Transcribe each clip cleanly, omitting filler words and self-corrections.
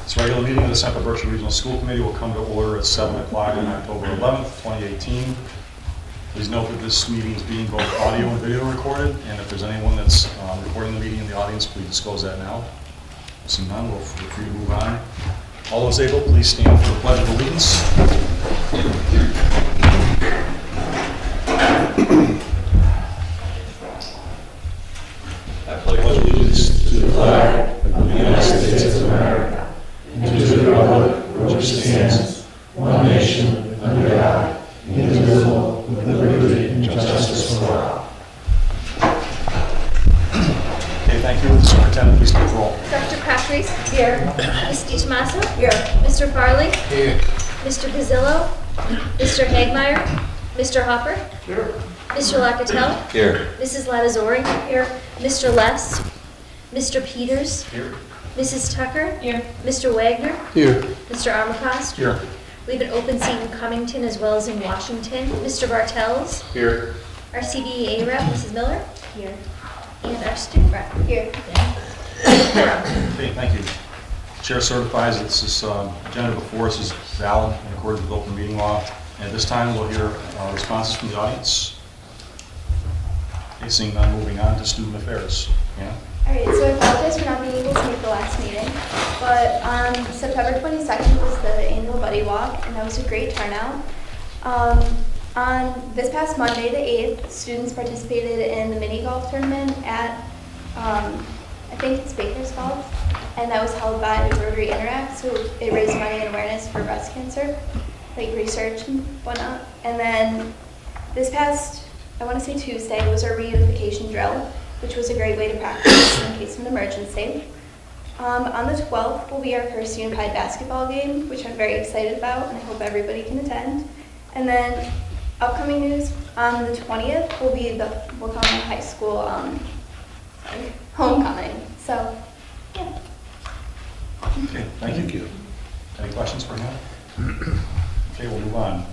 This regular meeting of the Central Berkshire Regional School Committee will come to order at 7 o'clock on October 11th, 2018. Please note that this meeting is being both audio and video recorded, and if there's anyone that's recording the meeting in the audience, please disclose that now. Seeing none, we'll feel free to move on. All those able, please stand for the Pledge of Allegiance. I pledge allegiance to the flag of the United States of America and to the republic which stands, one nation, under God, indivisible, with liberty and justice for all. Okay, thank you. Superintendent, please take the roll. Dr. Crabtree? Here. Ms. DiTomaso? Here. Mr. Farley? Here. Mr. Pizzillo? Mr. Hagmeyer? Mr. Hopper? Here. Mr. Locatelli? Here. Mrs. Latazori? Here. Mr. Less? Mr. Peters? Here. Mrs. Tucker? Here. Mr. Wagner? Here. Mr. Armacost? Here. We have an open seat in Cummington as well as in Washington. Mr. Bartels? Here. Our CBEA rep, Mrs. Miller? Here. And our student rep? Here. Okay, thank you. Chair certifies that this agenda before us is valid in accordance with open meeting law. And at this time, we'll hear responses from the audience. Okay, seeing none, moving on to student affairs. Yeah. Alright, so I apologize for not being able to make the last meeting, but on September 22nd was the annual Buddy Walk, and that was a great turnout. On this past Monday, the 8th, students participated in the mini golf tournament at, I think it's Baker's Golf, and that was held by Rotary Interact, so it raised money and awareness for breast cancer, like research and whatnot. And then this past, I want to say Tuesday, was our reunification drill, which was a great way to practice in case of an emergency. On the 12th will be our first unified basketball game, which I'm very excited about, and I hope everybody can attend. And then upcoming news, on the 20th will be the Waukon High School homecoming. So, yeah. Okay, thank you. Any questions for him? Okay, we'll move on.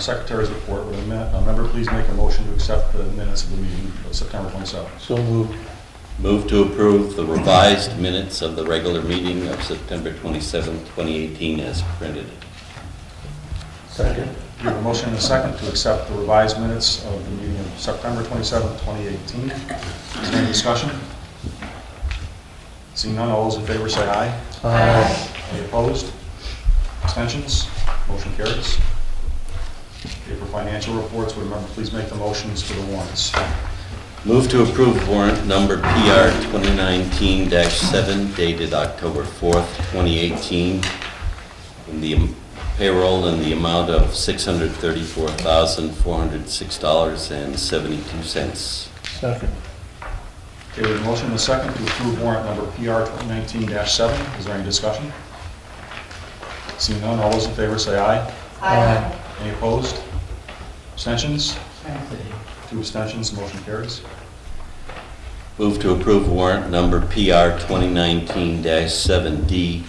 Secretary's report. Would a member please make a motion to accept the minutes of the meeting of September 27th? So moved. Move to approve the revised minutes of the regular meeting of September 27, 2018 as printed. Second. We have a motion and a second to accept the revised minutes of the meeting of September 27th, 2018. Is there any discussion? Seeing none, all those in favor say aye. Aye. Any opposed? Abstentions? Motion carries. Okay, for financial reports, would a member please make the motions for the warrants? Move to approve warrant number PR 2019-7 dated October 4th, 2018 in the payroll in the amount of $634,406.72. Second. Okay, we have a motion and a second to approve warrant number PR 2019-7. Is there any discussion? Seeing none, all those in favor say aye. Aye. Any opposed? Abstentions? 2 abstentions, motion carries. Move to approve warrant number PR 2019-7D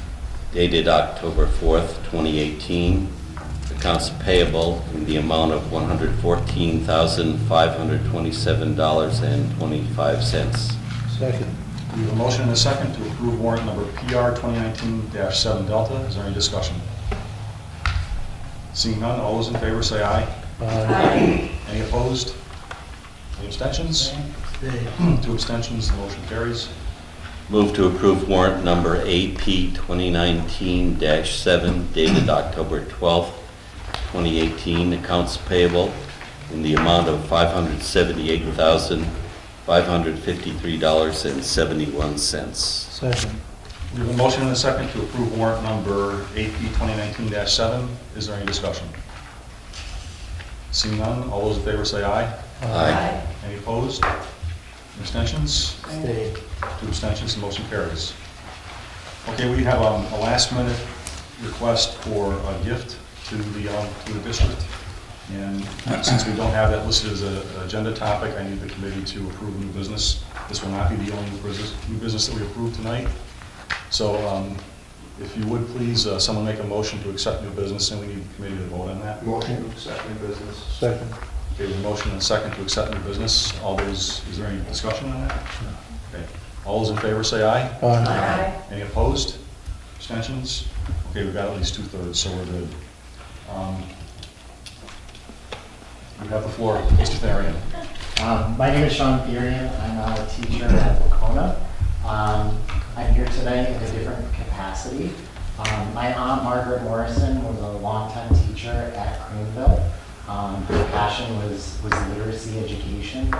dated October 4th, 2018. Accounts payable in the amount of $114,527.25. Second. We have a motion and a second to approve warrant number PR 2019-7 Delta. Is there any discussion? Seeing none, all those in favor say aye. Aye. Any opposed? Any abstentions? 2 abstentions, the motion carries. Move to approve warrant number AP 2019-7 dated October 12th, 2018. Accounts payable in the amount of $578,553.71. Second. We have a motion and a second to approve warrant number AP 2019-7. Is there any discussion? Seeing none, all those in favor say aye. Aye. Any opposed? Abstentions? Stay. 2 abstentions, the motion carries. Okay, we have a last-minute request for a gift to the district. And since we don't have that listed as an agenda topic, I need the committee to approve new business. This will not be the only new business that we approve tonight. So if you would please, someone make a motion to accept new business, and we need the committee to vote on that. Motion to accept new business. Second. Okay, we have a motion and a second to accept new business. All those, is there any discussion on that? Okay. All those in favor say aye. Aye. Any opposed? Abstentions? Okay, we've got at least 2/3, so we're good. You have the floor, Mr. Therian. My name is Sean Therian. I'm a teacher at Wacona. I'm here today in a different capacity. My aunt, Margaret Morrison, was a longtime teacher at Greenville. Her passion was literacy education.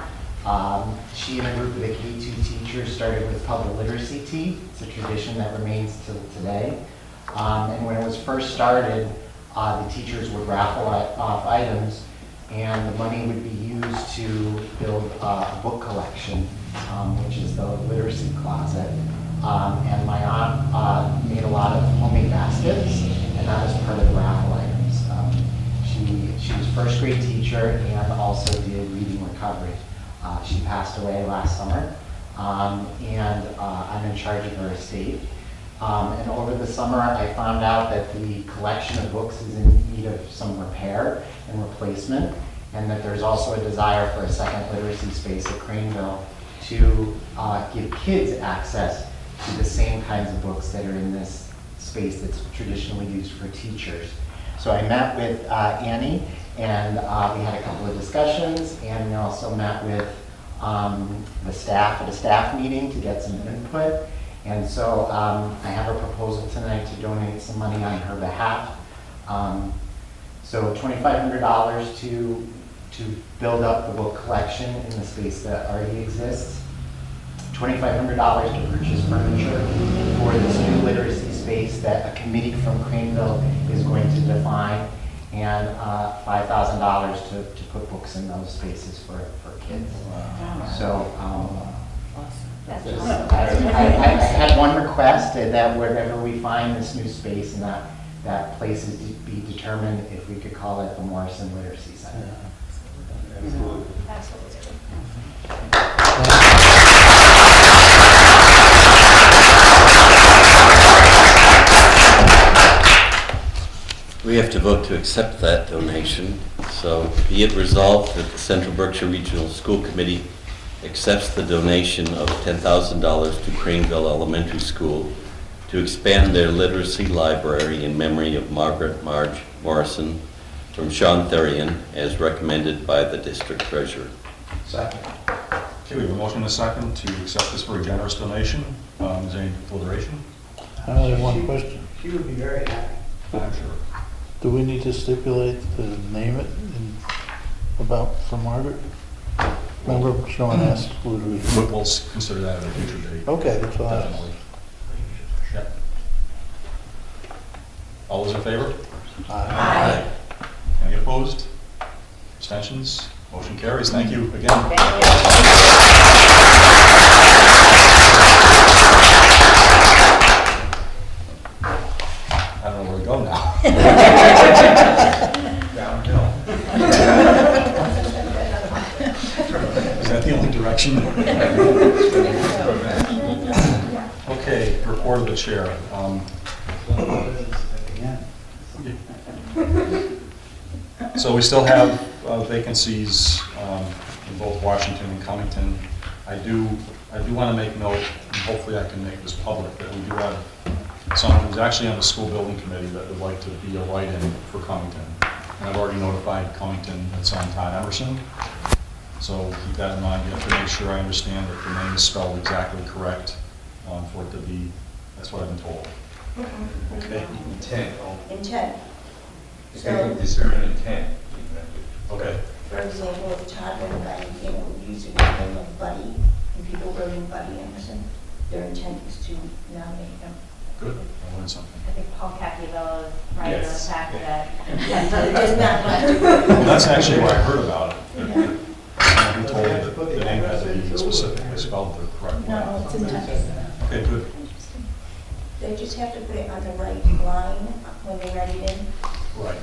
She and a group of the K2 teachers started with public literacy tea. It's a tradition that remains till today. And when it was first started, the teachers would raffle off items, and the money would be used to build a book collection, which is the literacy closet. And my aunt made a lot of homemade baskets, and that was part of the raffle items. She was a first grade teacher and also did reading recovery. She passed away last summer, and I'm in charge of her estate. And over the summer, I found out that the collection of books is in need of some repair and replacement, and that there's also a desire for a second literacy space at Craneville to give kids access to the same kinds of books that are in this space that's traditionally used for teachers. So I met with Annie, and we had a couple of discussions, and we also met with the staff at a staff meeting to get some input. And so I have a proposal tonight to donate some money on her behalf. So $2,500 to build up the book collection in the space that already exists. $2,500 to purchase furniture for this new literacy space that a committee from Craneville is going to define, and $5,000 to put books in those spaces for kids. So I had one request that wherever we find this new space, and that place is to be determined if we could call it the Morrison Literacy Center. Absolutely. We have to vote to accept that donation. So be it resolved that the Central Berkshire Regional School Committee accepts the donation of $10,000 to Craneville Elementary School to expand their literacy library in memory of Margaret Marge Morrison from Sean Therian, as recommended by the district treasurer. Second. Okay, we have a motion and a second to accept this very generous donation. Is there any deliberation? I only have one question. She would be very happy. I'm sure. Do we need to stipulate to name it about for Margaret? Remember Sean asked, would we? We'll consider that at a future date. Okay, that's all I asked. Definitely. Yep. All those in favor? Aye. Any opposed? Abstentions? Motion carries. Thank you again. I don't know where to go now. Downhill. Is that the only direction? Okay, report of the chair. So we still have vacancies in both Washington and Cummington. I do want to make note, and hopefully I can make this public, that we do have someone who's actually on the school building committee that would like to be a write-in for Cummington. And I've already notified Cummington, it's on Todd Emerson. So keep that in mind. You have to make sure I understand that the name is spelled exactly correct for it to be, that's what I've been told. Okay. Intent. So, Is there an intent? Okay. for example, if Todd went by, using the name of Buddy, and people wrote in Buddy Emerson, their intent is to nominate him. Good. I learned something. I think Paul Cappiello is right on the Yes. fact that. It does not have to. Well, that's actually where I heard about it. Someone told me that the name had to be specifically spelled the correct way. No, it's intended. Okay, good. They just have to put it on the right line when they write it in. Right.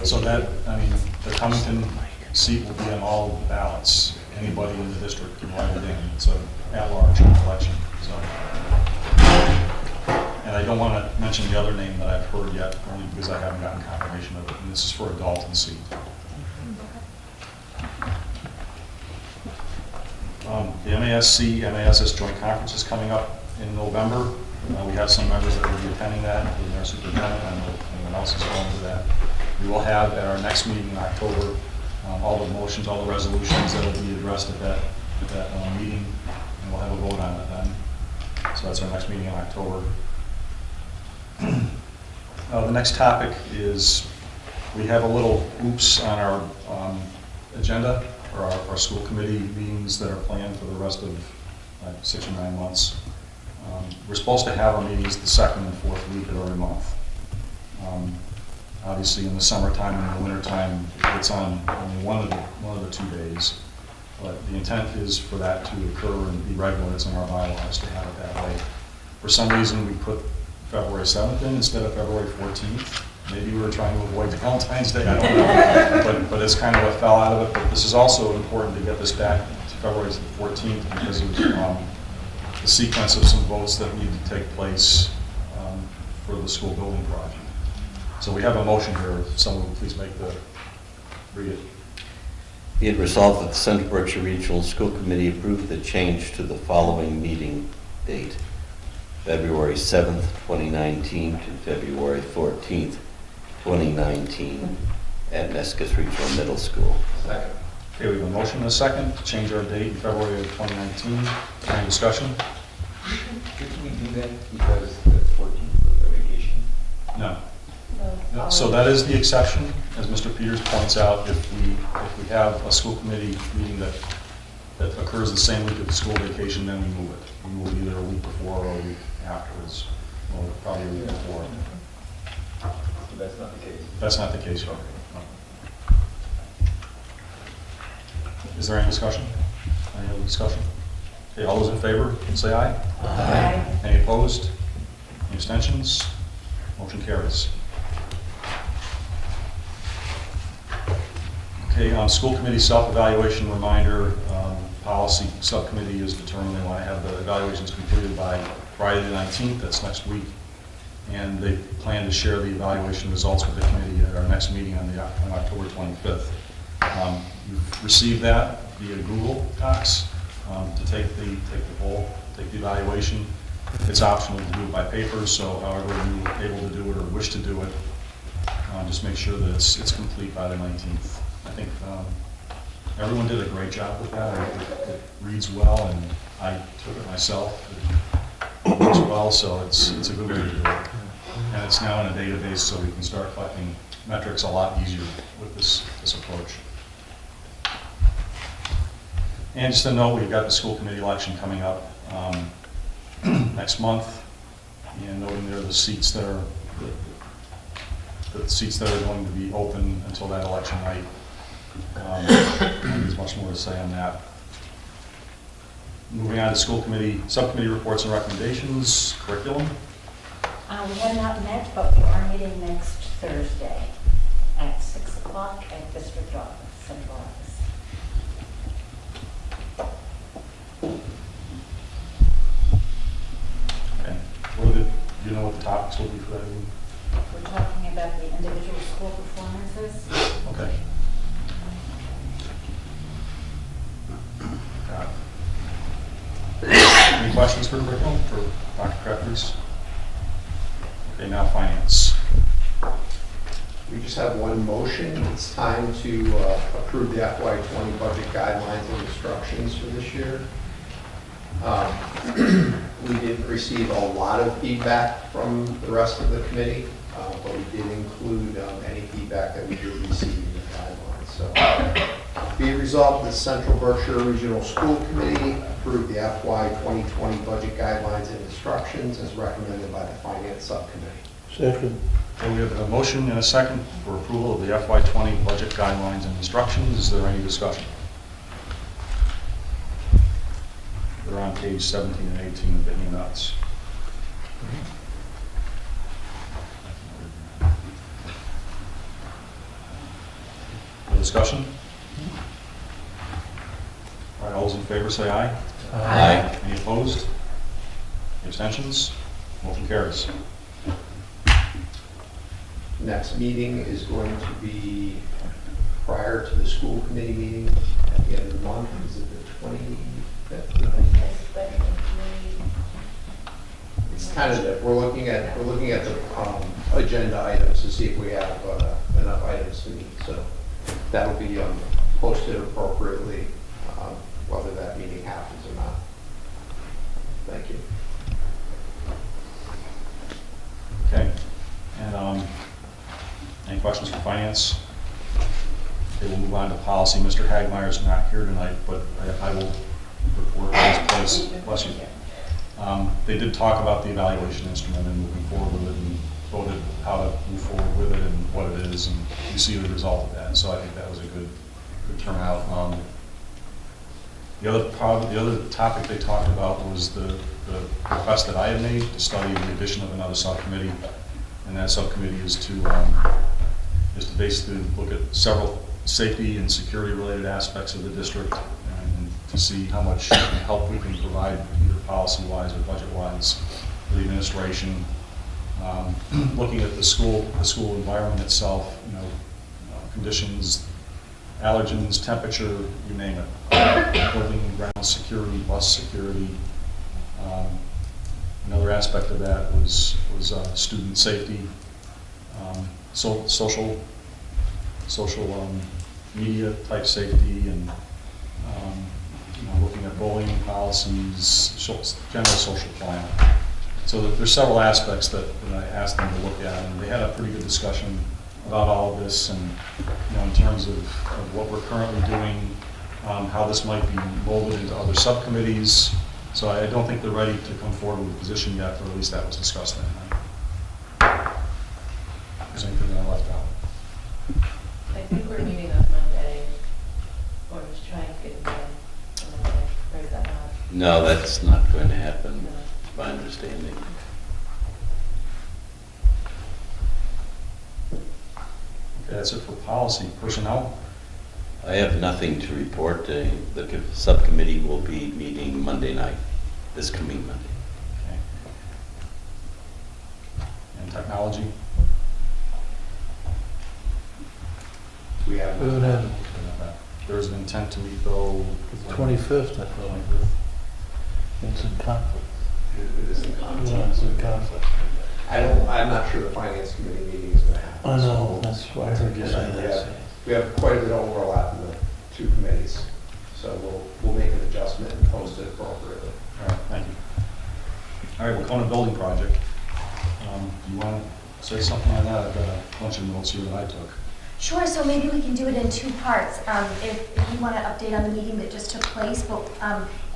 So that, I mean, the Cummington seat will be on all the ballots. Anybody in the district can write it in. It's an at-large election, so. And I don't want to mention the other name that I've heard yet, only because I haven't gotten confirmation of it, and this is for a Dalton seat. The MASC, MASS joint conference is coming up in November. We have some members that will be attending that, including our superintendent. I don't know if anyone else is going to that. We will have at our next meeting in October, all the motions, all the resolutions that will be addressed at that meeting, and we'll have a vote on it then. So that's our next meeting in October. The next topic is, we have a little oops on our agenda, or our school committee meetings that are planned for the rest of 6 or 9 months. We're supposed to have our meetings the second and fourth week of every month. Obviously, in the summertime and in the wintertime, it's on only one of the 2 days. But the intent is for that to occur and be regular. It's in our bylaws to have it that way. For some reason, we put February 7th in instead of February 14th. Maybe we were trying to avoid Valentine's Day, I don't know. But it's kind of what fell out of it. But this is also important to get this back to February 14th because of the sequence of some votes that need to take place for the school building project. So we have a motion here. If someone would please read it. Be it resolved that the Central Berkshire Regional School Committee approve the change to the following meeting date: February 7th, 2019 to February 14th, 2019 at Nescus Regional Middle School. Second. Okay, we have a motion and a second to change our date in February of 2019. Any discussion? Didn't we do that because the 14th was a vacation? No. So that is the exception, as Mr. Peters points out. If we have a school committee meeting that occurs the same week of the school vacation, then we move it. We move it either a week before or a week afterwards. Well, probably a week before. So that's not the case. That's not the case, okay. No. Is there any discussion? Any other discussion? Okay, all those in favor, say aye. Aye. Any opposed? Any abstentions? Motion carries. Okay, on school committee self-evaluation reminder, policy subcommittee is determined they want to have the evaluations completed by Friday the 19th, that's next week. And they plan to share the evaluation results with the committee at our next meeting on October 25th. You've received that via Google Docs to take the poll, take the evaluation. It's optional to do it by paper, so however you're able to do it or wish to do it, just make sure that it's complete by the 19th. I think everyone did a great job with that. It reads well, and I took it myself. It works well, so it's a good way to do it. And it's now in a database, so we can start collecting metrics a lot easier with this approach. And just a note, we've got the school committee election coming up next month, and noting there are the seats that are going to be open until that election night. There's much more to say on that. Moving on to school committee, subcommittee reports and recommendations, curriculum. We have not met, but we are meeting next Thursday at 6 o'clock at District Office, Central Office. Okay. Do you know what the topics will be for that meeting? We're talking about the individual school performances. Okay. Got it. Any questions for curriculum for Dr. Crafers? Okay, now finance. We just have one motion. It's time to approve the FY20 budget guidelines and instructions for this year. We didn't receive a lot of feedback from the rest of the committee, but we did include any feedback that we did receive in the guidelines. So, be it resolved, the Central Berkshire Regional School Committee approved the FY 2020 budget guidelines and instructions as recommended by the Finance Subcommittee. Second. Okay, we have a motion and a second for approval of the FY20 budget guidelines and instructions. Is there any discussion? They're on page 17 and 18 of the handouts. No discussion? All right, all those in favor say aye. Aye. Any opposed? Any abstentions? Motion carries. Next meeting is going to be prior to the school committee meeting at the end of the month. Is it the 25th? It's tentative. We're looking at the agenda items to see if we have enough items to meet. So that'll be posted appropriately, whether that meeting happens or not. Thank you. Okay. And any questions for finance? Okay, we'll move on to policy. Mr. Hagmeyer's not here tonight, but I will report on his place. Bless you. They did talk about the evaluation instrument and moving forward with it, and voted how to move forward with it and what it is, and you see the result of that. So I think that was a good turnout. The other topic they talked about was the request that I had made to study the addition of another subcommittee, and that subcommittee is to basically look at several safety and security related aspects of the district and to see how much help we can provide either policy wise or budget wise for the administration. Looking at the school environment itself, conditions, allergens, temperature, you name it, building and ground security, bus security. Another aspect of that was student safety, social media type safety, and looking at bullying policies, general social climate. So there's several aspects that I asked them to look at, and they had a pretty good discussion about all of this, and in terms of what we're currently doing, how this might be molded into other subcommittees. So I don't think they're ready to come forward with a position yet, but at least that was discussed that night. Is there anything that I left out? I think we're meeting on Monday, or just trying to get it done on Monday, or is that not? No, that's not going to happen, No. my understanding. Okay, that's it for policy. Personnel? I have nothing to report. The subcommittee will be meeting Monday night, this coming Monday. Okay. And technology? We have. We would have There's an intent to meet though. the 25th, I thought. It's in conflict. It is in conflict. Yeah, it's in conflict. I'm not sure the finance committee meeting is going to happen. I know, so- that's why I heard you say that. We have quite a bit of overlap in the two committees, so we'll make an adjustment and post it appropriately. All right, thank you. All right, Wacona Building Project. You want to say something on that? I've got a bunch of notes here that I took. Sure, so maybe we can do it in two parts. If you want to update on the meeting that just took place, but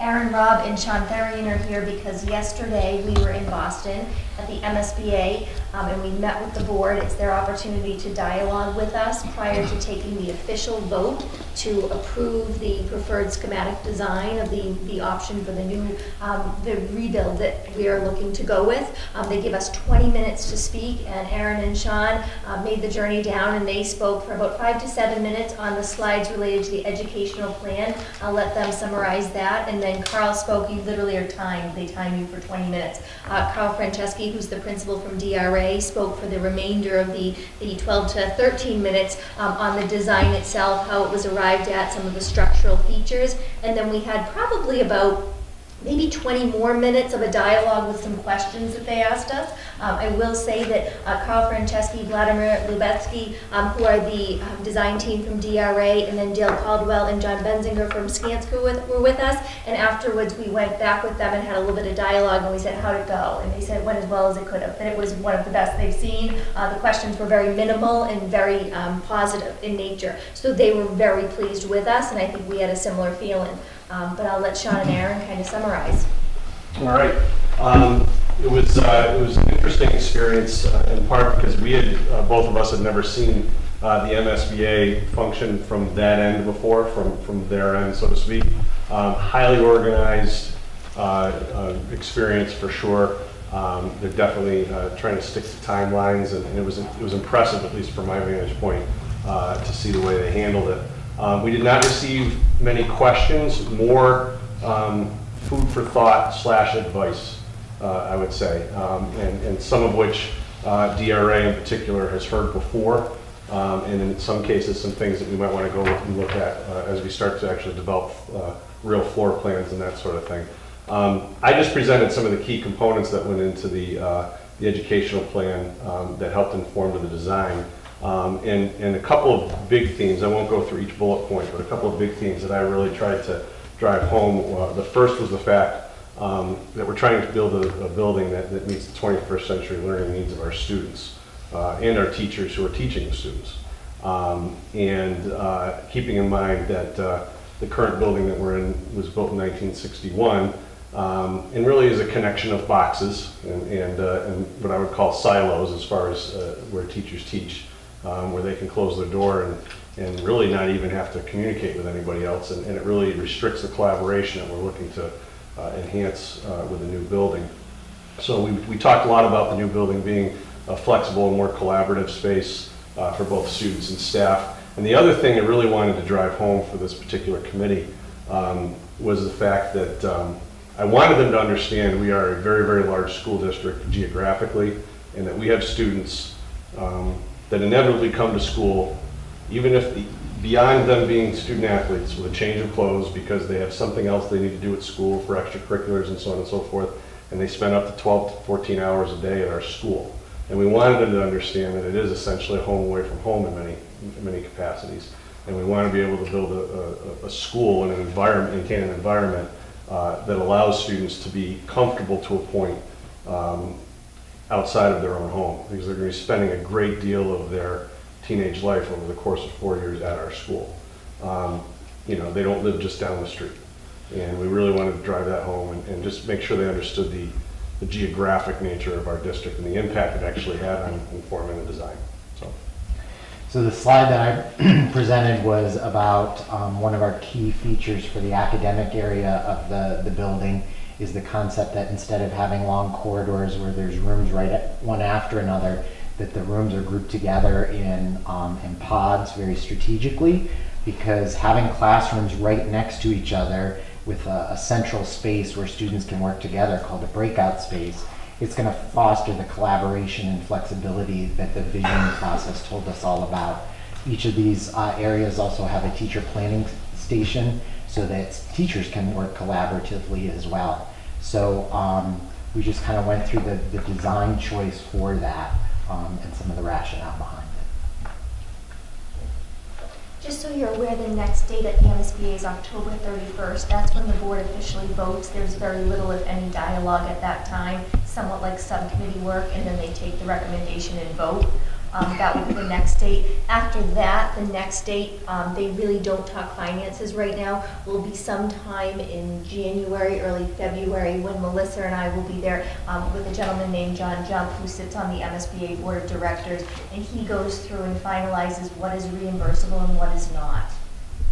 Aaron, Rob, and Sean Therian are here because yesterday we were in Boston at the MSBA and we met with the board. It's their opportunity to dialogue with us prior to taking the official vote to approve the preferred schematic design of the option for the new the rebuild that we are looking to go with. They give us 20 minutes to speak, and Aaron and Sean made the journey down, and they spoke for about 5 to 7 minutes on the slides related to the educational plan. I'll let them summarize that, and then Carl spoke. You literally are timed. They time you for 20 minutes. Carl Franceschi, who's the principal from DRA, spoke for the remainder of the 12 to 13 minutes on the design itself, how it was arrived at, some of the structural features, and then we had probably about maybe 20 more minutes of a dialogue with some questions that they asked us. I will say that Carl Franceschi, Vladimir Lubetsky, who are the design team from DRA, and then Dale Caldwell and John Benzinger from Skanska were with us. And afterwards, we went back with them and had a little bit of dialogue, and we said, how'd it go? And they said it went as well as it could have. And it was one of the best they've seen. The questions were very minimal and very positive in nature. So they were very pleased with us, and I think we had a similar feeling. But I'll let Sean and Aaron kind of summarize. All right. It was an interesting experience in part because we had both of us had never seen the MSBA function from that end before, from their end, so to speak. Highly organized experience for sure. They're definitely trying to stick to timelines, and it was impressive, at least from my vantage point, to see the way they handled it. We did not receive many questions, more food for thought / advice, I would say, and some of which DRA in particular has heard before, and in some cases some things that we might want to go and look at as we start to actually develop real floor plans and that sort of thing. I just presented some of the key components that went into the educational plan that helped inform to the design. And a couple of big themes, I won't go through each bullet point, but a couple of big themes that I really tried to drive home. The first was the fact that we're trying to build a building that meets the 21st century learning needs of our students and our teachers who are teaching the students. Keeping in mind that the current building that we're in was built in 1961 and really is a connection of boxes and what I would call silos as far as where teachers teach, where they can close their door and really not even have to communicate with anybody else, and it really restricts the collaboration that we're looking to enhance with the new building. So we talked a lot about the new building being a flexible and more collaborative space for both students and staff. And the other thing I really wanted to drive home for this particular committee was the fact that I wanted them to understand we are a very, very large school district geographically, and that we have students that inevitably come to school, even if beyond them being student athletes with a change of clothes because they have something else they need to do at school for extracurriculars and so on and so forth, and they spend up to 12 to 14 hours a day at our school. And we wanted them to understand that it is essentially a home away from home in many capacities. And we want to be able to build a school and an environment, maintain an environment that allows students to be comfortable to a point outside of their own home, because they're going to be spending a great deal of their teenage life over the course of 4 years at our school. You know, they don't live just down the street. And we really wanted to drive that home and just make sure they understood the geographic nature of our district and the impact it actually had on informing the design. So the slide that I presented was about one of our key features for the academic area of the building is the concept that instead of having long corridors where there's rooms one after another, that the rooms are grouped together in pods very strategically, because having classrooms right next to each other with a central space where students can work together called a breakout space, it's going to foster the collaboration and flexibility that the vision process told us all about. Each of these areas also have a teacher planning station so that teachers can work collaboratively as well. So we just kind of went through the design choice for that and some of the rationale behind it. Just so you're aware, the next date at the MSBA is October 31st. That's when the board officially votes. There's very little, if any, dialogue at that time, somewhat like subcommittee work, and then they take the recommendation and vote. That will be the next date. After that, the next date, they really don't talk finances right now, will be sometime in January, early February, when Melissa and I will be there with a gentleman named John Jump, who sits on the MSBA Board of Directors, and he goes through and finalizes what is reimbursable and what is not.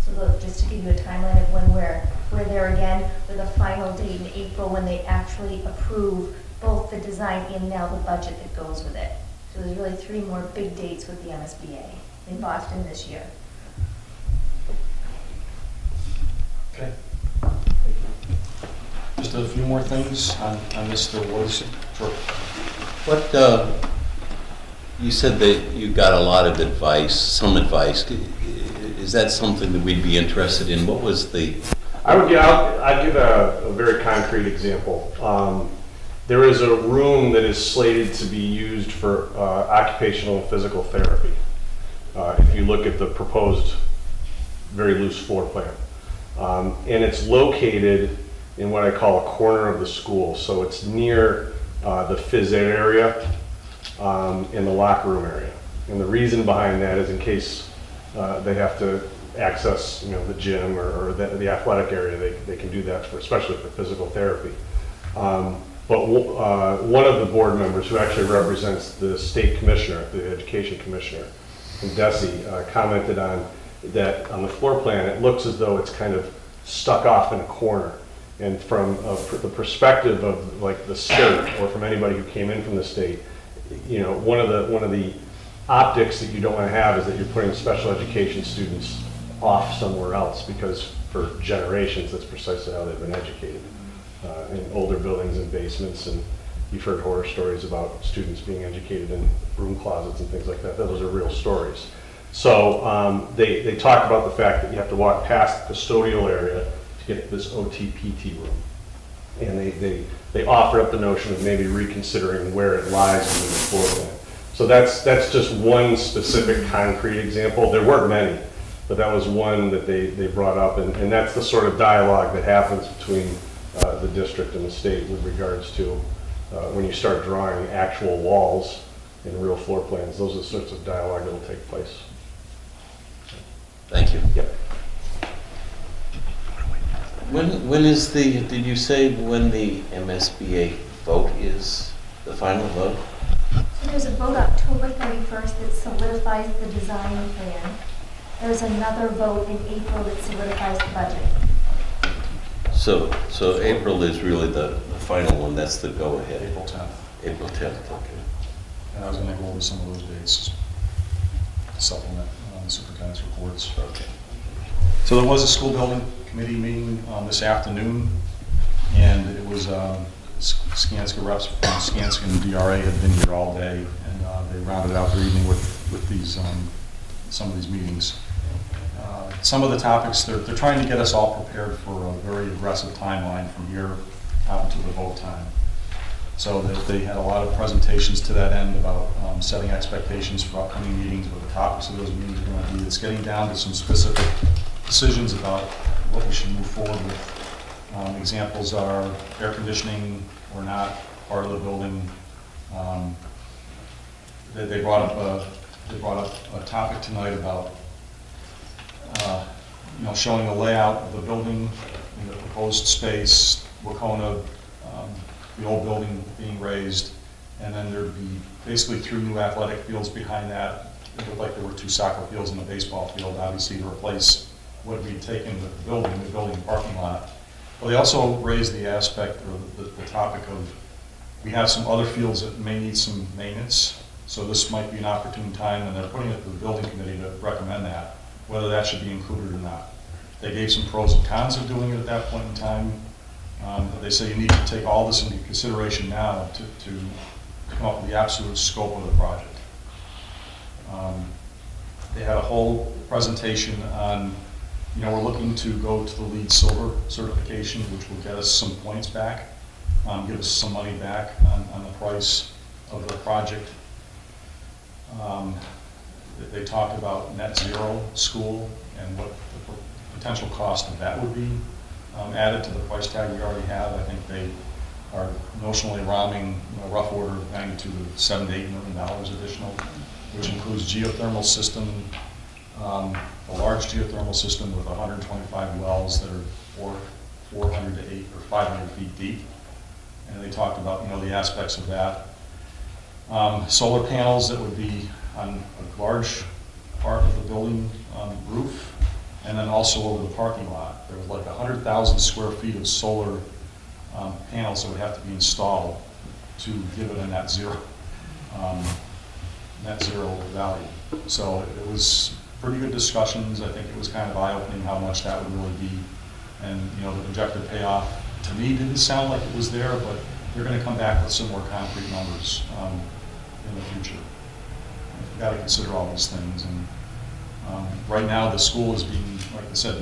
So just to give you a timeline of when we're there again, with a final date in April when they actually approve both the design and now the budget that goes with it. So there's really 3 more big dates with the MSBA in Boston this year. Okay. Just a few more things on this. There was, sure. What, you said that you got a lot of advice, some advice. Is that something that we'd be interested in? What was the... I'd give a very concrete example. There is a room that is slated to be used for occupational and physical therapy. If you look at the proposed very loose floor plan. And it's located in what I call a corner of the school. So it's near the phys ed area and the locker room area. And the reason behind that is in case they have to access, the gym or the athletic area, they can do that, especially for physical therapy. But one of the board members who actually represents the state commissioner, the education commissioner, from DESE, commented on that on the floor plan, it looks as though it's kind of stuck off in a corner. And from the perspective of like the state, or from anybody who came in from the state, one of the optics that you don't want to have is that you're putting special education students off somewhere else, because for generations that's precisely how they've been educated. In older buildings and basements, and you've heard horror stories about students being educated in broom closets and things like that. Those are real stories. So they talk about the fact that you have to walk past the custodial area to get this OTPT room. And they offered up the notion of maybe reconsidering where it lies within the floor plan. So that's just one specific concrete example. There weren't many, but that was one that they brought up, and that's the sort of dialogue that happens between the district and the state with regards to when you start drawing actual walls in real floor plans. Those are the sorts of dialogue that will take place. Thank you. Yep. When is did you say when the MSBA vote is, the final vote? So there's a vote October 31st that solidifies the design plan. There's another vote in April that solidifies the budget. So April is really the final one, that's the go-ahead. April 10th. April 10th, okay. And I was going to go over some of those dates, supplement the superintendent's reports. Okay. So there was a school building committee meeting this afternoon, and it was Skanska reps from Skanska and DRA had been here all day, and they rounded out their evening with these some of these meetings. Some of the topics, they're trying to get us all prepared for a very aggressive timeline from here out to the vote time. So that they had a lot of presentations to that end about setting expectations for upcoming meetings, what the topics of those meetings are going to be. It's getting down to some specific decisions about what we should move forward with. Examples are air conditioning or not part of the building. They brought up a topic tonight about showing the layout of the building in the proposed space, Wacona, the old building being raised, and then there'd be basically 3 new athletic fields behind that. It looked like there were 2 soccer fields and a baseball field, obviously to replace what we'd taken with the building parking lot. Well, they also raised the aspect or the topic of we have some other fields that may need some maintenance, so this might be an opportune time, and they're putting it to the building committee to recommend that, whether that should be included or not. They gave some pros and cons of doing it at that point in time. But they say you need to take all this into consideration now to come up with the absolute scope of the project. They had a whole presentation on, we're looking to go to the LEED Silver certification, which will get us some points back, give us some money back on the price of the project. They talked about net zero school and what the potential cost of that would be. Added to the price tag we already have. I think they are notionally rounding a rough order of magnitude of $7 to $8 million additional, which includes geothermal system, a large geothermal system with 125 wells that are 400 to 8 or 500 feet deep. And they talked about the aspects of that. Solar panels that would be on a large part of the building roof, and then also over the parking lot. There was like 100,000 square feet of solar panels that would have to be installed to give it a net zero value. So it was pretty good discussions. I think it was kind of eye-opening how much that would really be. And the projected payoff to me didn't sound like it was there, but they're going to come back with some more concrete numbers in the future. We've got to consider all these things. And right now, the school is being, like I said,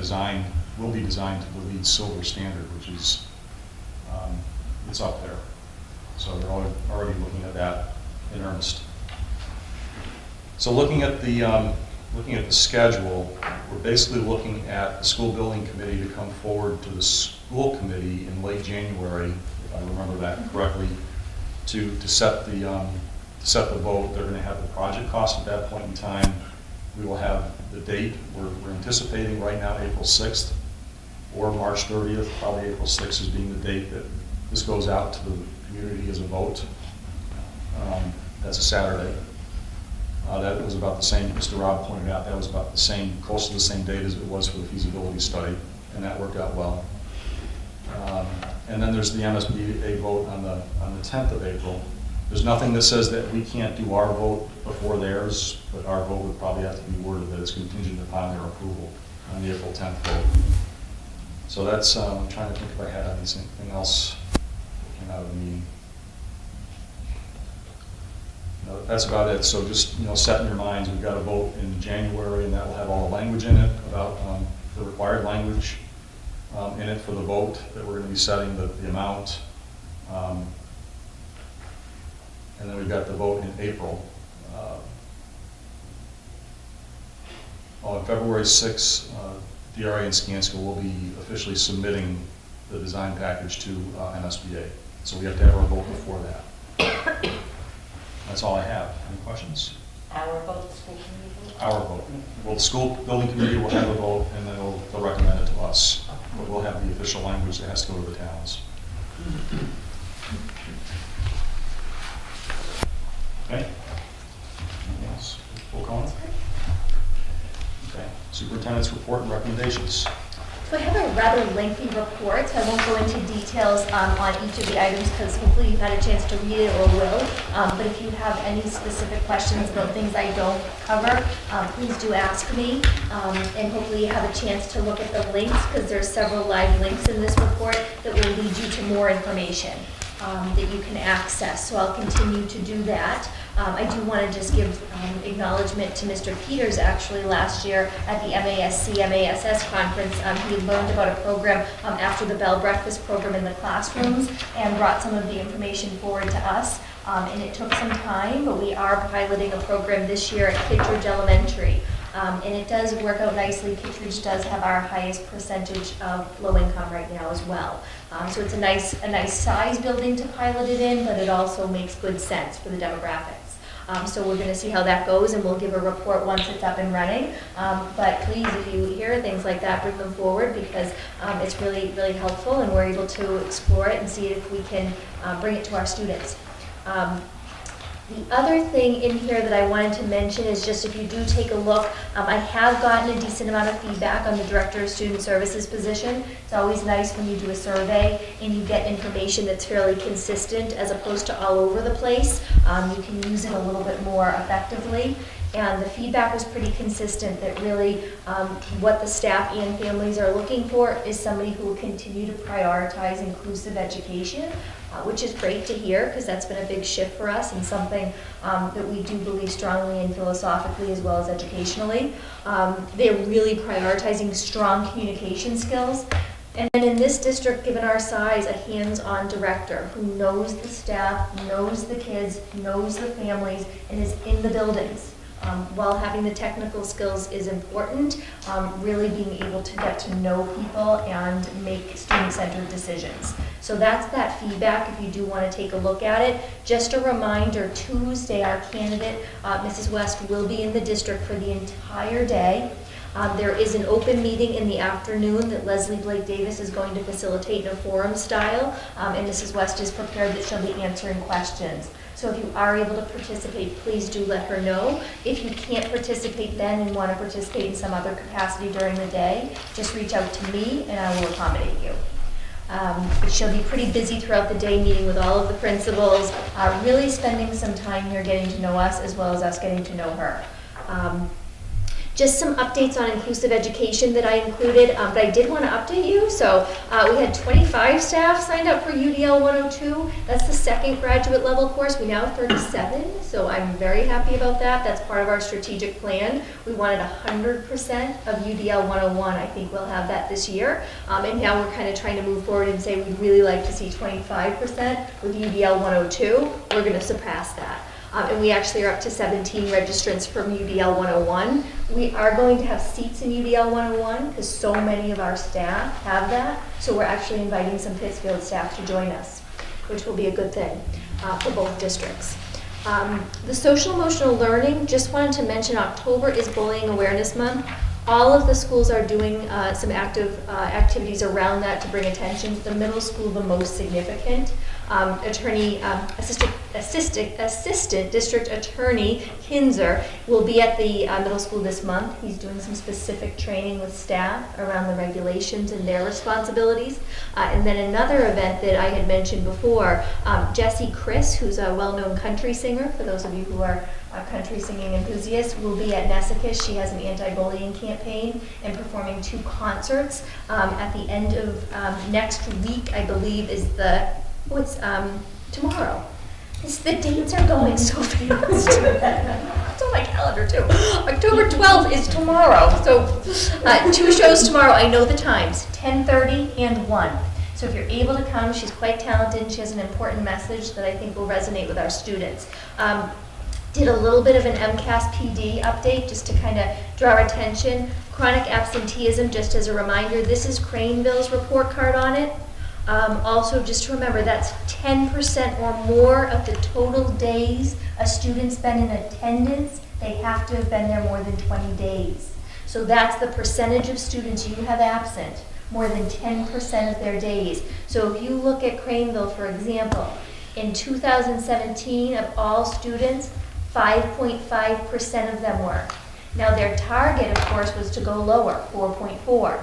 will be designed to the LEED Silver standard, which is, it's up there. So they're already looking at that in earnest. So looking at the schedule, we're basically looking at the school building committee to come forward to the school committee in late January, if I remember that correctly, to set the vote. They're going to have the project cost at that point in time. We will have the date. We're anticipating right now April 6th or March 30th. Probably April 6th is being the date that this goes out to the community as a vote. That's a Saturday. That was about the same, Mr. Rob pointed out, that was about the same, close to the same date as it was for the feasibility study, and that worked out well. And then there's the MSBA vote on the 10th of April. There's nothing that says that we can't do our vote before theirs, but our vote would probably have to be worded that it's contingent upon their approval on the April 10th vote. So that's, I'm trying to think if I had anything else that came out of the meeting. That's about it. So just, set in your minds, we've got a vote in January, and that will have all the language in it about the required language. in it for the vote that we're going to be setting the amount. And then we've got the vote in April. On February 6th, DRA and Skanska will be officially submitting the design package to MSBA. So we have to have our vote before that. That's all I have. Any questions? Our vote, school committee vote? Our vote. Well, the school building committee will have a vote, and then they'll recommend it to us. But we'll have the official language that has to go to the towns. Okay? Anything else? Full comment? Okay. Superintendent's report and recommendations. So I have a rather lengthy report. I won't go into details on each of the items because hopefully you've had a chance to read it or will. But if you have any specific questions about things I don't cover, please do ask me. And hopefully you have a chance to look at the links because there's several live links in this report that will lead you to more information that you can access. So I'll continue to do that. I do want to just give acknowledgement to Mr. Peters. Actually, last year at the MASS conference, he had learned about a program after the Bell Breakfast program in the classrooms and brought some of the information forward to us. And it took some time, but we are piloting a program this year at Kittredge Elementary. And it does work out nicely. Kittredge does have our highest percentage of low income right now as well. So it's a nice size building to pilot it in, but it also makes good sense for the demographics. So we're going to see how that goes, and we'll give a report once it's up and running. But please, if you hear things like that, bring them forward because it's really, really helpful, and we're able to explore it and see if we can bring it to our students. The other thing in here that I wanted to mention is just if you do take a look, I have gotten a decent amount of feedback on the Director of Student Services position. It's always nice when you do a survey and you get information that's fairly consistent as opposed to all over the place. You can use it a little bit more effectively. And the feedback was pretty consistent that really what the staff and families are looking for is somebody who will continue to prioritize inclusive education, which is great to hear because that's been a big shift for us and something that we do believe strongly in philosophically as well as educationally. They're really prioritizing strong communication skills. And then in this district, given our size, a hands-on director who knows the staff, knows the kids, knows the families, and is in the buildings. While having the technical skills is important, really being able to get to know people and make student-centered decisions. So that's that feedback if you do want to take a look at it. Just a reminder, Tuesday our candidate, Mrs. West, will be in the district for the entire day. There is an open meeting in the afternoon that Leslie Blake Davis is going to facilitate in a forum style, and Mrs. West is prepared that she'll be answering questions. So if you are able to participate, please do let her know. If you can't participate then and want to participate in some other capacity during the day, just reach out to me and I will accommodate you. But she'll be pretty busy throughout the day meeting with all of the principals, really spending some time here getting to know us as well as us getting to know her. Just some updates on inclusive education that I included, but I did want to update you. So we had 25 staff signed up for UDL 102. That's the second graduate level course. We now have 37, so I'm very happy about that. That's part of our strategic plan. We wanted 100% of UDL 101. I think we'll have that this year. And now we're kind of trying to move forward and say we'd really like to see 25% with UDL 102. We're going to surpass that. And we actually are up to 17 registrants from UDL 101. We are going to have seats in UDL 101 because so many of our staff have that. So we're actually inviting some Pittsfield staff to join us, which will be a good thing for both districts. The social emotional learning, just wanted to mention October is Bullying Awareness Month. All of the schools are doing some active activities around that to bring attention. The middle school, the most significant. Assistant District Attorney Kinzer will be at the middle school this month. He's doing some specific training with staff around the regulations and their responsibilities. And then another event that I had mentioned before, Jessie Chris, who's a well-known country singer, for those of you who are country singing enthusiasts, will be at Nessicus. She has an anti-bullying campaign and performing 2 concerts. At the end of next week, I believe, is tomorrow. The dates are going so fast. It's on my calendar. calendar too. October 12th is tomorrow. So 2 shows tomorrow. I know the times, 10:30 and 1. So if you're able to come, she's quite talented. And she has an important message that I think will resonate with our students. Did a little bit of an MCAS PD update just to kind of draw our attention. Chronic absenteeism, just as a reminder, this is Craneville's report card on it. Also, just to remember, that's 10% or more of the total days a student's been in attendance. They have to have been there more than 20 days. So that's the percentage of students you have absent, more than 10% of their days. So if you look at Craneville, for example, in 2017, of all students, 5.5% of them were. Now their target, of course, was to go lower, 4.4.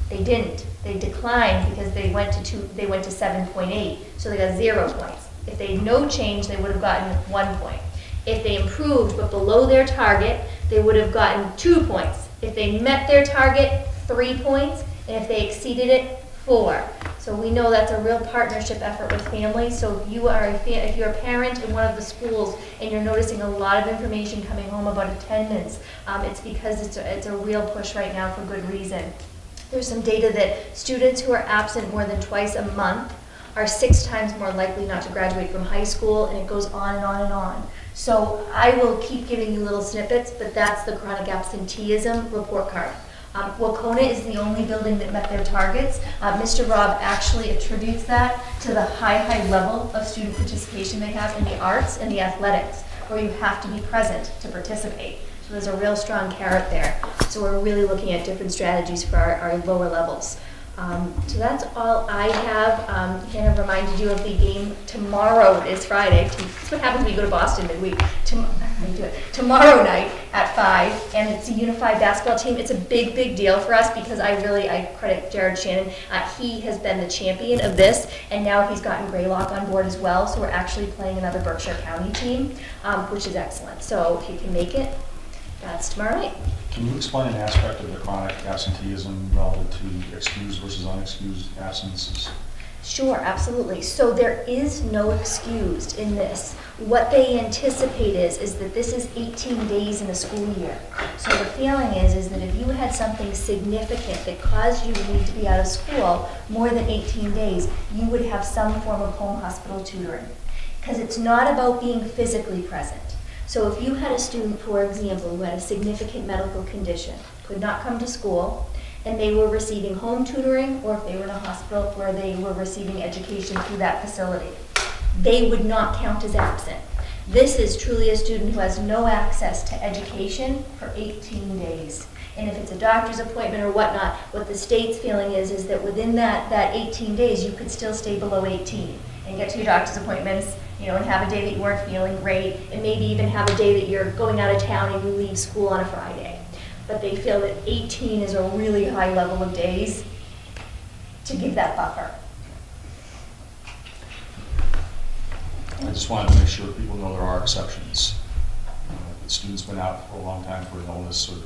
They didn't. They declined because they went to 7.8, so they got 0 points. If they had no change, they would have gotten 1 point. If they improved but below their target, they would have gotten 2 points. If they met their target, 3 points, and if they exceeded it, 4. So we know that's a real partnership effort with families. So if you are if you're a parent in one of the schools and you're noticing a lot of information coming home about attendance, it's because it's a real push right now for good reason. There's some data that students who are absent more than twice a month are 6 times more likely not to graduate from high school, and it goes on and on and on. So I will keep giving you little snippets, but that's the chronic absenteeism report card. Wacona is the only building that met their targets. Mr. Robb actually attributes that to the high level of student participation they have in the arts and the athletics, where you have to be present to participate. So there's a real strong carrot there. So we're really looking at different strategies for our lower levels. So that's all I have. Kind of reminded you of the game tomorrow is Friday. That's what happens when you go to Boston midweek. Tomorrow night at 5, and it's a unified basketball team. It's a big deal for us because I credit Jared Shannon. He has been the champion of this, and now he's gotten Greylock on board as well. So we're actually playing another Berkshire County team, which is excellent. So if you can make it, that's tomorrow night. Can you explain an aspect of the chronic absenteeism relative to excused versus unexcused absences? Sure, absolutely. So there is no excused in this. What they anticipate is that this is 18 days in a school year. So the feeling is that if you had something significant that caused you to need to be out of school more than 18 days, you would have some form of home hospital tutoring. Because it's not about being physically present. So if you had a student, for example, who had a significant medical condition, could not come to school, and they were receiving home tutoring, or if they were in a hospital where they were receiving education through that facility, they would not count as absent. This is truly a student who has no access to education for 18 days. And if it's a doctor's appointment or whatnot, what the state's feeling is that within that 18 days, you could still stay below 18 and get to your doctor's appointments, and have a day that you weren't feeling great, and maybe even have a day that you're going out of town and you leave school on a Friday. But they feel that 18 is a really high level of days to give that buffer. I just wanted to make sure people know there are exceptions. If the student's been out for a long time for an illness, or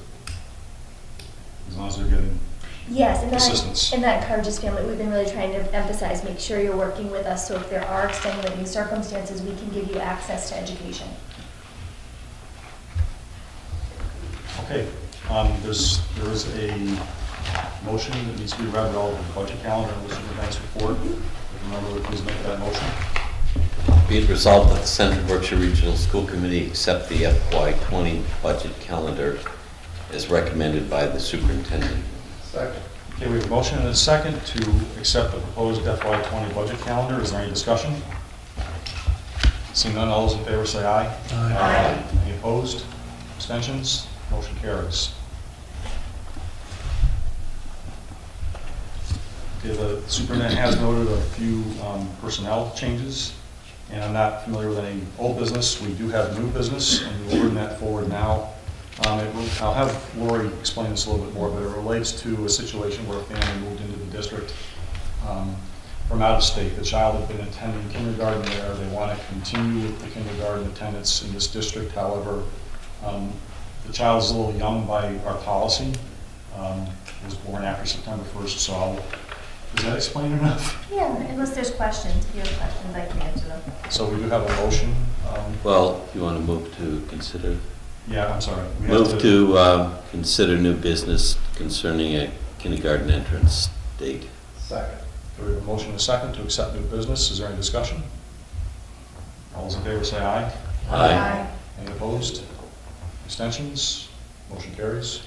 as long as they're getting Yes, assistance. and that encourages family. We've been really trying to emphasize, make sure you're working with us, so if there are extenuating circumstances, we can give you access to education. Okay, there is a motion that needs to be read relative to the budget calendar and listed events report. If you remember, please make that motion. Be it resolved that the Central Berkshire Regional School Committee accept the FY20 budget calendar as recommended by the superintendent. Second. Okay, we have a motion and a second to accept the proposed FY20 budget calendar. Is there any discussion? Seeing none, all those in favor say aye. Aye. Any opposed? Abstentions? Motion carries. Okay, the superintendent has noted a few personnel changes, and I'm not familiar with any old business. We do have new business, and we'll bring that forward now. I'll have Lori explain this a little bit more, but it relates to a situation where a family moved into the district from out of state. The child had been attending kindergarten there. They want to continue with the kindergarten attendance in this district. However, the child is a little young by our policy. Was born after September 1st, so does that explain enough? Yeah, unless there's questions. If you have questions, I can answer them. So we do have a motion. Well, you want to move to consider? Yeah, I'm sorry. We have Move to consider new business concerning a kindergarten entrance date. Second. We have a motion and a second to accept new business. Is there any discussion? All those in favor say aye. Aye. Any opposed? Abstentions? Motion carries.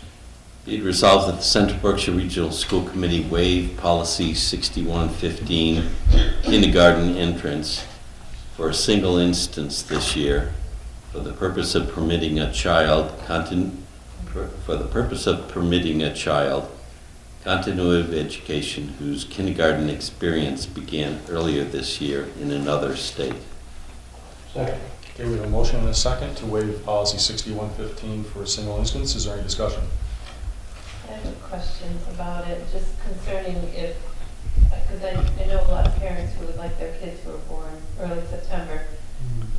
Be it resolved that the Central Berkshire Regional School Committee waive policy 6115 kindergarten entrance for a single instance this year for the purpose of permitting a child continuity of education whose kindergarten experience began earlier this year in another state. Second. Okay, we have a motion and a second to waive policy 6115 for a single instance. Is there any discussion? I have questions about it, just concerning if, because I know a lot of parents who would like their kids who were born early September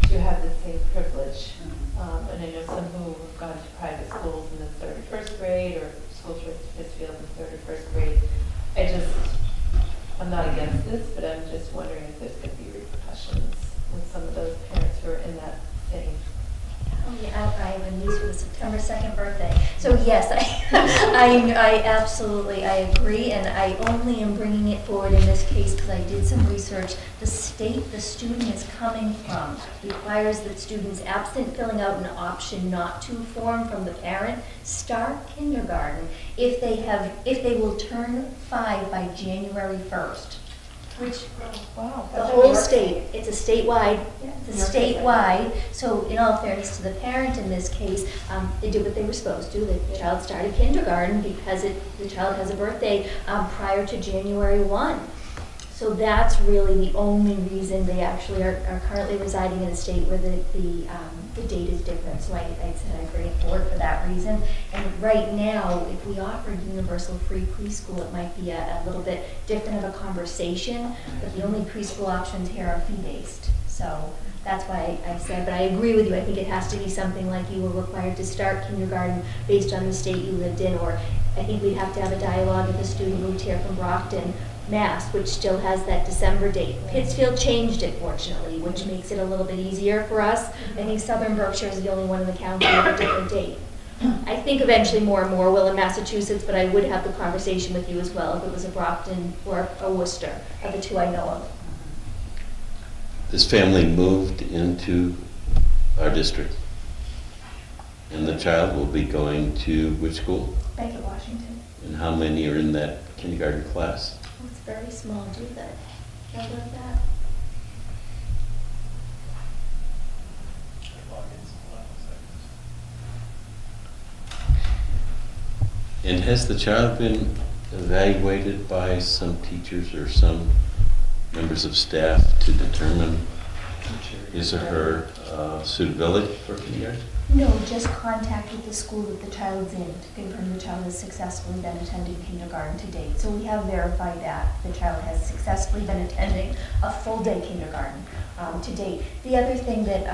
to have the same privilege. And I know some who have gone to private schools in the third or first grade, or school choice Pittsfield in the third or first grade. I'm not against this, but I'm just wondering if there's going to be repercussions with some of those parents who are in that same. Oh, yeah, I have a niece with a September 2nd birthday. So yes, I absolutely, I agree, and I only am bringing it forward in this case because I did some research. The state the student is coming from requires that students, absent filling out an option not to form from the parent, start kindergarten if they will turn 5 by January 1st. Which, Wow. the whole state, it's a statewide, so in all fairness to the parent in this case, they did what they were supposed to. The child started kindergarten because the child has a birthday prior to January 1. So that's really the only reason they actually are currently residing in a state where the date is different. So I said I bring it forward for that reason. And right now, if we offered universal free preschool, it might be a little bit different of a conversation, but the only preschool options here are fee-based. So that's why I said, but I agree with you. I think it has to be something like you were required to start kindergarten based on the state you lived in, or I think we'd have to have a dialogue if a student moved here from Brockton, Mass, which still has that December date. Pittsfield changed it, fortunately, which makes it a little bit easier for us. I think Southern Berkshire is the only one in the county with a different date. I think eventually more and more will in Massachusetts, but I would have the conversation with you as well if it was a Brockton or a Worcester, are the two I know of. This family moved into our district, and the child will be going to which school? Bank of Washington. And how many are in that kindergarten class? Oh, it's very small, do that. Know about that? And has the child been evaluated by some teachers or some members of staff to determine his or her suitability for kindergarten? No, just contact with the school that the child's in to confirm the child has successfully been attending kindergarten to date. So we have verified that the child has successfully been attending a full-day kindergarten to date. The other thing that,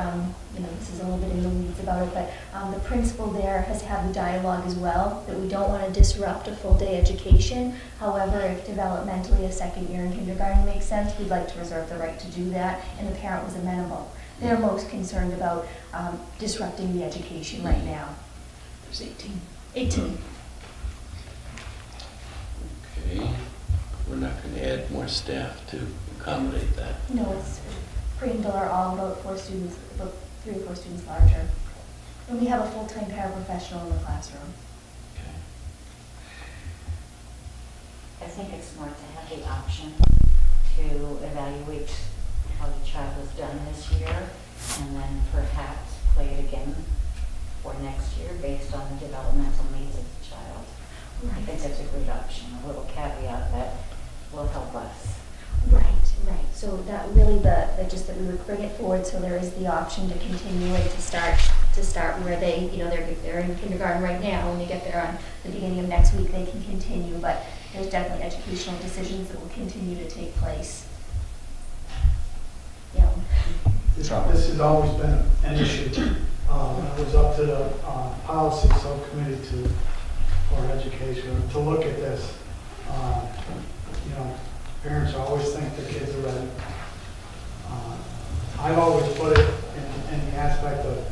this is a little bit in the weeds about it, but the principal there has had the dialogue as well, that we don't want to disrupt a full-day education. However, if developmentally a second year in kindergarten makes sense, we'd like to reserve the right to do that, and the parent was amenable. They're most concerned about disrupting the education right now. There's 18. Okay, we're not going to add more staff to accommodate that. No, it's Pre and Bill are all about 4 students, about 3 or 4 students larger. And we have a full-time paraprofessional in the classroom. Okay. I think it's smart to have the option to evaluate how the child has done this year, and then perhaps play it again for next year based on the developmental needs of the child. I think that's a great option, a little caveat that will help us. Right. So that really just that we would bring it forward, so there is the option to continue it to start where they, they're in kindergarten right now. When they get there on the beginning of next week, they can continue, but there's definitely educational decisions that will continue to take place. Yeah. This has always been an issue. I was up to the policy subcommittee for education to look at this. Parents always think their kids are ready. I've always put it in the aspect of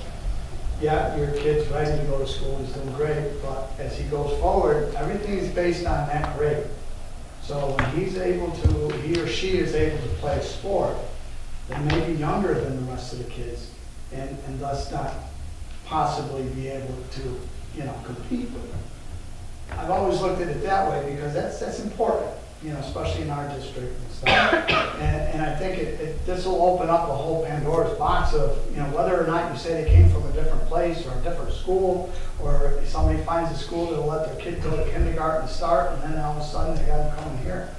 yeah, your kid's ready to go to school, he's doing great, but as he goes forward, everything is based on that grade. So when he's able to, he or she is able to play a sport, they may be younger than the rest of the kids, and thus not possibly be able to, compete with them. I've always looked at it that way because that's important, especially in our district and stuff. And I think this will open up a whole Pandora's box of, whether or not you say they came from a different place or a different school, or if somebody finds a school that'll let their kid go to kindergarten to start, and then all of a sudden they got them coming here.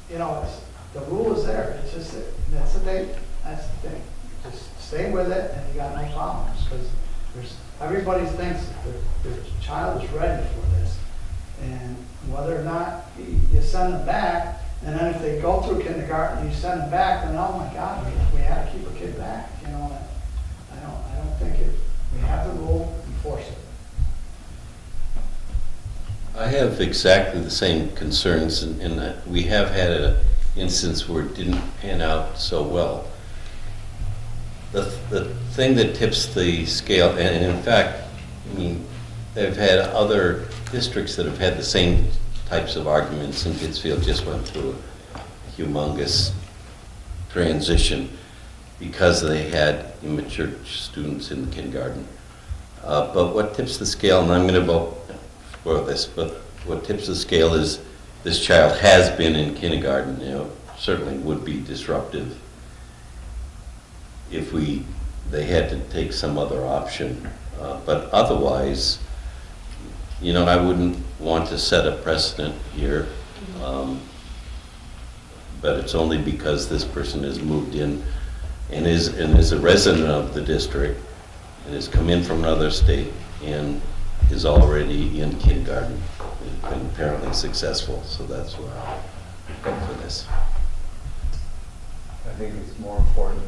The rule is there. It's just, that's the thing. That's the thing. Just stay with it and you got no problems, because everybody thinks that their child is ready for this. And whether or not you send them back, and then if they go through kindergarten and you send them back, then oh my God, we have to keep a kid back. I don't think we have the rule, enforce it. I have exactly the same concerns, and we have had an instance where it didn't pan out so well. The thing that tips the scale, and in fact, they've had other districts that have had the same types of arguments, and Pittsfield just went through a humongous transition because they had immature students in the kindergarten. But what tips the scale, and I'm going to vote for this, but what tips the scale is this child has been in kindergarten, certainly would be disruptive if they had to take some other option. But otherwise, I wouldn't want to set a precedent here, but it's only because this person has moved in and is a resident of the district and has come in from another state and is already in kindergarten and apparently successful. So that's why I vote for this. I think it's more important,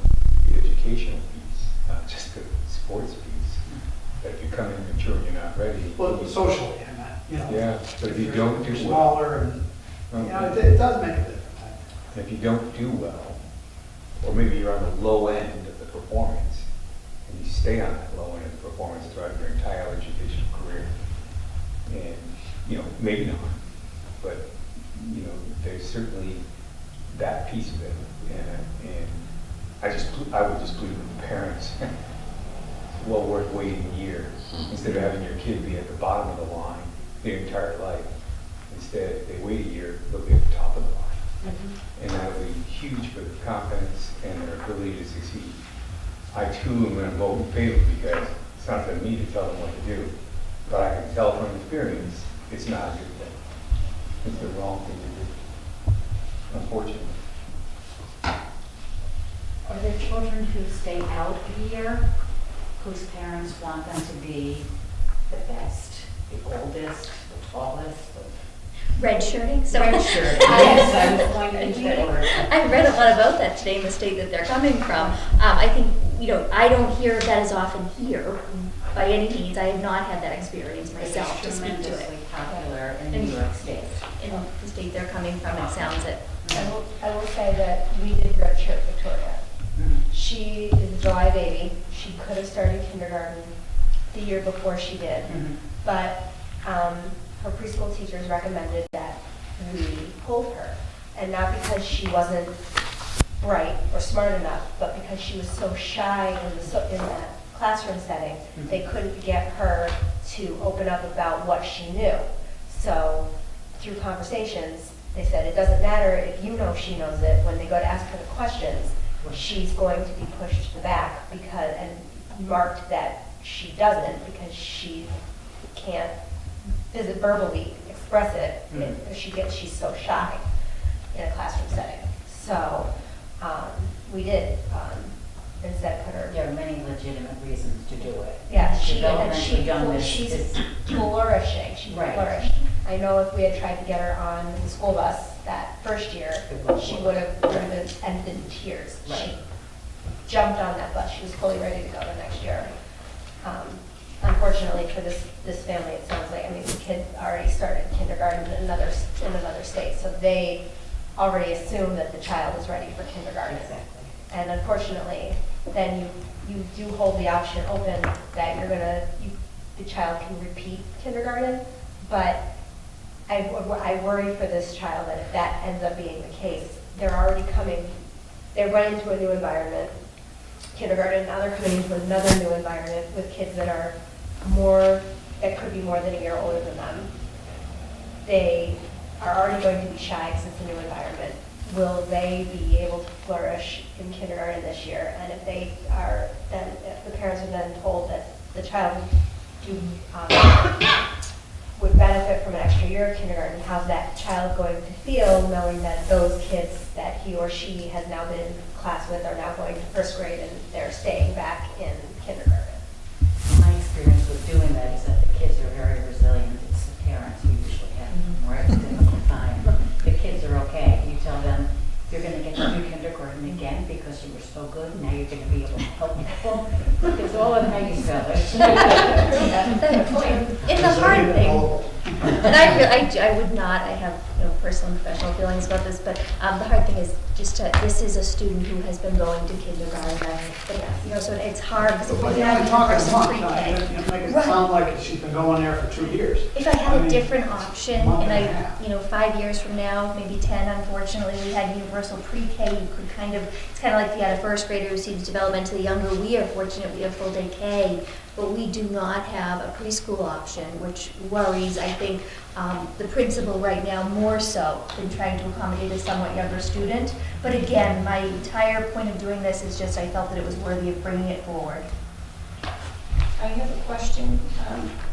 the educational piece, not just the sports piece. That if you come in mature and you're not ready. Well, socially, I meant, Yeah, but if you don't do well. Smaller and, it does make a difference. If you don't do well, or maybe you're on the low end of the performance, and you stay on that low end of the performance throughout your entire educational career, and, maybe not, but, there's certainly that piece of it, and I would just plead with the parents, well worth waiting a year, instead of having your kid be at the bottom of the line their entire life. Instead, if they wait a year, they'll be at the top of the line. And that'll be huge for their confidence and their ability to succeed. I too am going to vote in favor because it's not for me to tell them what to do, but I can tell from experience it's not a good thing. It's the wrong thing to do, unfortunately. Are there children who stay out a year, whose parents want them to be the best, the oldest, the tallest, the Red shirting? red shirt? Yes, I was going to use that word. I've read a lot about that today in the state that they're coming from. I think, I don't hear that as often here by any means. I have not had that experience myself to It's speak to it. tremendously popular in New York State. In the state they're coming from, it sounds it. I will say that we did redshirt Victoria. She is a July baby. She could have started kindergarten the year before she did, but her preschool teachers recommended that we hold her, and not because she wasn't bright or smart enough, but because she was so shy in that classroom setting, they couldn't get her to open up about what she knew. So through conversations, they said it doesn't matter if you know she knows it. When they go to ask her the questions, she's going to be pushed to the back and marked that she doesn't because she can't verbally express it. She's so shy in a classroom setting. So we did instead put her. There are many legitimate reasons to do it. Yeah, Developmentally done she's this. flourishing. She Right. flourished. I know if we had tried to get her on the school bus that first year, she would have ended in tears. Right. She jumped on that bus. She was fully ready to go the next year. Unfortunately for this family, it sounds like, the kid already started kindergarten in another state, so they already assume that the child is ready for kindergarten. Exactly. And unfortunately, then you you do hold the option open that the child can repeat kindergarten, but I worry for this child that if that ends up being the case, they're running into a new environment, kindergarten, now they're coming into another new environment with kids that could be more than a year older than them. They are already going to be shy because it's a new environment. Will they be able to flourish in kindergarten this year? And if they are, then if the parents are then told that the child would benefit from an extra year of kindergarten, how's that child going to feel knowing that those kids that he or she has now been in class with are now going to first grade and they're staying back in kindergarten? My experience with doing that is that the kids are very resilient. It's the parents who usually have a more difficult time. The kids are okay. You tell them you're going to get to do kindergarten again because you were so good. Now you're going to be able to help people. It's all in how you sell it. That's the point. And the hard thing, and I would not, I have personal and professional feelings about this, but the hard thing is this is a student who has been going to kindergarten, so it's hard because if But we you're have only talking a month, pre-K. you make it Right. sound like she's been going there for 2 years. If I had mean, a different option, month and and a half. 5 years from now, maybe 10, unfortunately, we had universal pre-K, you could it's kind of like if you had a first grader who seems developmentally younger. We are fortunate we have full day K, but we do not have a preschool option, which worries, I think, the principal right now more so than trying to accommodate a somewhat younger student. But again, my entire point of doing this is just I felt that it was worthy of bringing it forward. I have a question,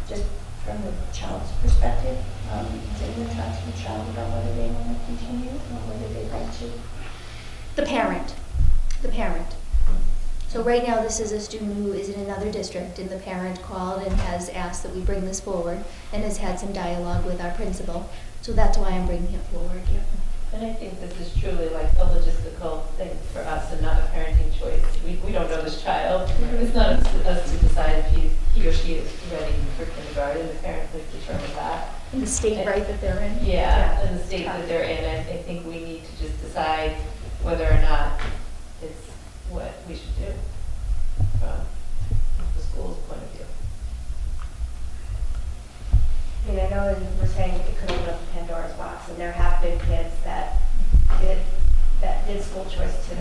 just from the child's perspective. Is anyone talk to the child about whether they want to continue or whether they'd like to? The parent. So right now, this is a student who is in another district, and the parent called and has asked that we bring this forward and has had some dialogue with our principal. So that's why I'm bringing it forward. Yeah. And I think this is truly like a logistical thing for us and not a parenting choice. We don't know this child. It's not up to us to decide if he or she is ready for kindergarten. The parents have determined that. In the state, right, that they're in? Yeah, in the state that they're in. I think we need to just decide whether or not it's what we should do from the school's point of view. I mean, I know that we're saying it could open up Pandora's box, and there have been kids that did school choice to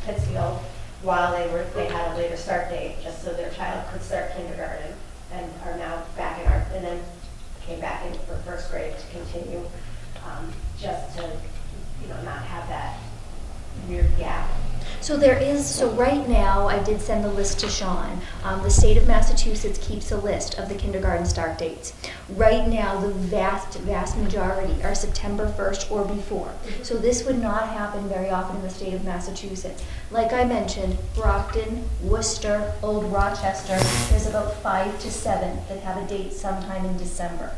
Pittsfield while they had a later start date, just so their child could start kindergarten, and are now back and then came back in for first grade to continue, just to not have that weird gap. So right now, I did send the list to Sean. The state of Massachusetts keeps a list of the kindergarten start dates. Right now, the vast majority are September 1st or before. So this would not happen very often in the state of Massachusetts. Like I mentioned, Brockton, Worcester, Old Rochester, there's about 5 to 7 that have a date sometime in December.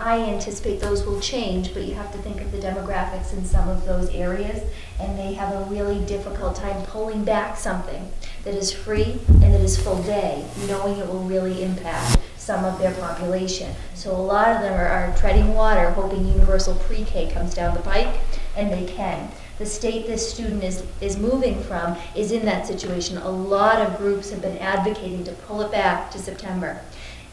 I anticipate those will change, but you have to think of the demographics in some of those areas, and they have a really difficult time pulling back something that is free and that is full day, knowing it will really impact some of their population. So a lot of them are treading water, hoping universal pre-K comes down the pike, and they can. The state this student is moving from is in that situation. A lot of groups have been advocating to pull it back to September.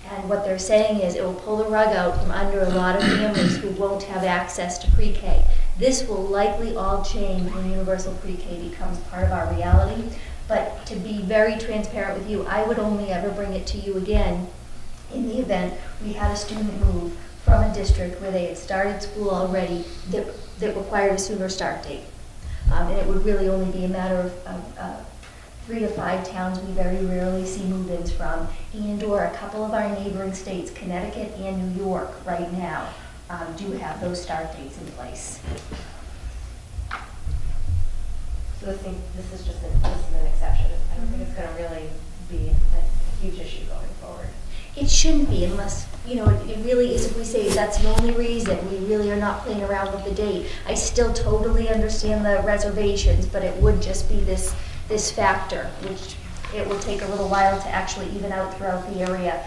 And what they're saying is it will pull the rug out from under a lot of families who won't have access to pre-K. This will likely all change when universal pre-K becomes part of our reality. But to be very transparent with you, I would only ever bring it to you again in the event we had a student move from a district where they had started school already that required a sooner start date. And it would really only be a matter of 3 to 5 towns we very rarely see move-ins from, and or a couple of our neighboring states, Connecticut and New York, right now, do have those start dates in place. So this is just an exception. I don't think it's going to really be a huge issue going forward. It shouldn't be unless, it really is, if we say that's the only reason, we really are not playing around with the date. I still totally understand the reservations, but it would just be this factor, which it will take a little while to actually even out throughout the area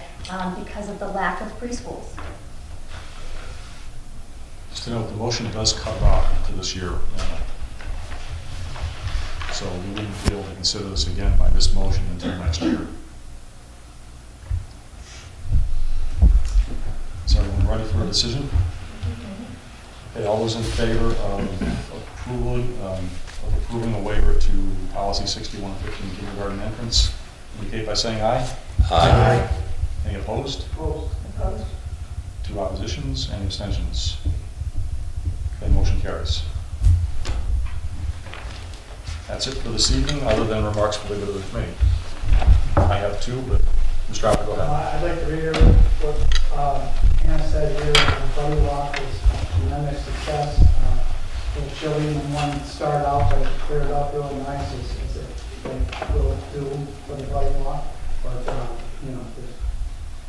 because of the lack of preschools. Just to note, the motion does cut it off to this year. So we wouldn't be able to consider this again by this motion until next year. So everyone ready for a decision? Okay, all those in favor of approving a waiver to policy 6115 kindergarten entrance, indicate by saying aye. Aye. Any opposed? Opposed? 2 oppositions, any abstentions? Okay, motion carries. That's it for this evening, other than remarks for the good of the committee. I have 2, but Mr. Alper, go ahead. I'd like to reiterate what Anna said here, the buddy walk was tremendous success. A little chilly when one started out, but it cleared up really nice as it will do for the buddy walk. But, just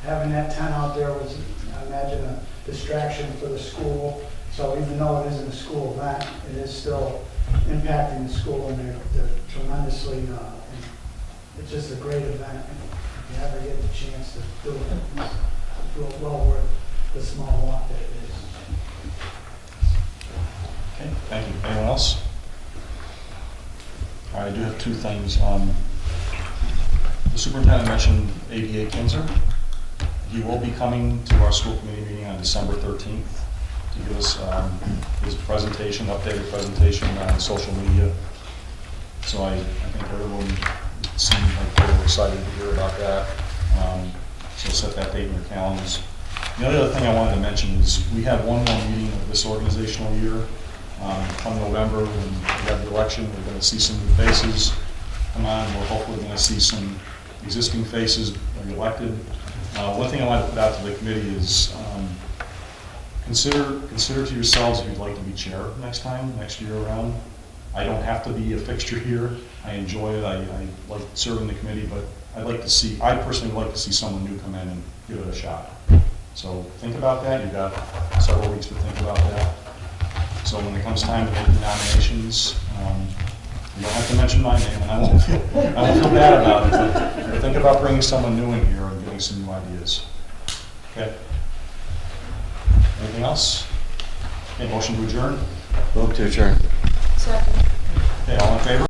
having that tent out there was, I imagine, a distraction for the school. So even though it isn't a school event, it is still impacting the school, and they're tremendously, it's just a great event. If you ever get the chance to do it, it's well worth the small walk that it is. Okay, thank you. Anyone else? All right, I do have 2 things. The superintendent mentioned ADA Kinzer. He will be coming to our school committee meeting on December 13th to give us his presentation, updated presentation on social media. So I think everyone seemed like they were excited to hear about that. So set that date in your calendars. The other thing I wanted to mention is we have one more meeting of this organizational year. Come November, when we have the election, we're going to see some new faces come on. We're hopefully going to see some existing faces elected. One thing I want to put out to the committee is consider to yourselves if you'd like to be chair next year around. I don't have to be a fixture here. I enjoy it. I like serving the committee, but I personally would like to see someone new come in and give it a shot. So think about that. You've got several weeks to think about that. So when it comes time to make the nominations, you don't have to mention my name, and I won't feel bad about it. But think about bringing someone new in here and getting some new ideas. Okay. Anything else? Okay, motion to adjourn. Vote to adjourn. Second. Okay, all in favor?